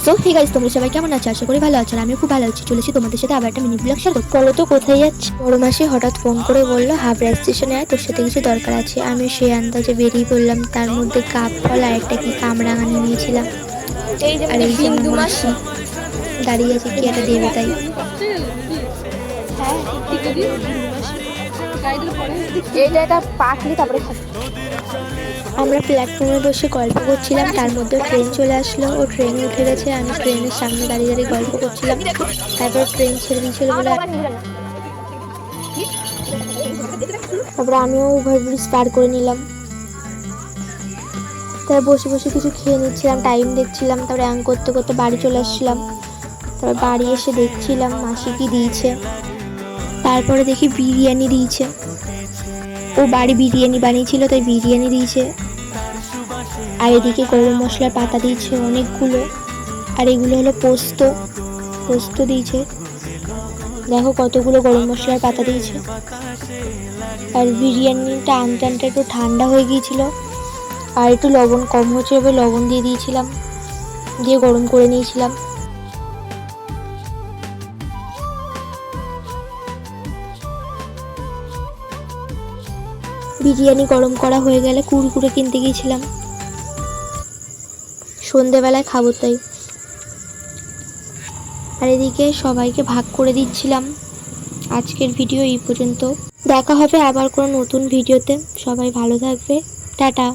So hey guys, তোমরা সবাই কেমন আছো? আশা করি ভালো আছো। আমি খুব ভালো আছি। চলেছি তোমাদের সাথে আবার একটা মিনি ব্লগ শেয়ার করতে। বলো তো কোথায় যাচ্ছি? বড় মাসি হঠাৎ ফোন করে বললো হাবড়া স্টেশনে আয়, তোর সাথে কিছু দরকার আছে। আমি সেই আন্দাজে বেরিয়ে পড়লাম। তার মধ্যে কাপ ফল আর একটা কি কামরাঙা নিয়েছিলাম। আর এই যে আমার মাসি দাঁড়িয়ে আছে, কি একটা দেবে তাই। আমরা প্ল্যাটফর্মে বসে গল্প করছিলাম, তার মধ্যে ট্রেন চলে আসলো। ও ট্রেনে উঠে গেছে। আমি ট্রেনের সামনে দাঁড়িয়ে দাঁড়িয়ে গল্প করছিলাম। তারপর ট্রেন ছেড়ে দিয়েছিল বলে তারপরে আমিও ওভারব্রিজ পার করে নিলাম। তারপর বসে বসে কিছু খেয়ে নিচ্ছিলাম, টাইম দেখছিলাম। তারপরে করতে করতে বাড়ি চলে আসছিলাম। তারপর বাড়ি এসে দেখছিলাম মাসি কি দিয়েছে। তারপরে দেখি বিরিয়ানি দিয়েছে। ও বাড়ি বিরিয়ানি বানিয়েছিল, তাই বিরিয়ানি দিয়েছে। আর এদিকে গরম মশলার পাতা দিয়েছে অনেকগুলো। আর এগুলো হলো পোস্ত পোস্ত দিয়েছে। দেখো কতগুলো গরম মশলার পাতা দিয়েছে। আর বিরিয়ানিটা আনতে আনতে একটু ঠান্ডা হয়ে গিয়েছিল, আর একটু লবণ কম হচ্ছে এবার লবণ দিয়ে দিয়েছিলাম, দিয়ে গরম করে নিয়েছিলাম। বিরিয়ানি গরম করা হয়ে গেলে কুরকুরে কিনতে গিয়েছিলাম, সন্ধেবেলায় খাবো তাই। আর এদিকে সবাইকে ভাগ করে দিচ্ছিলাম। আজকের ভিডিও এই পর্যন্ত। দেখা হবে আবার কোনো নতুন ভিডিওতে। সবাই ভালো থাকবে। টাটা।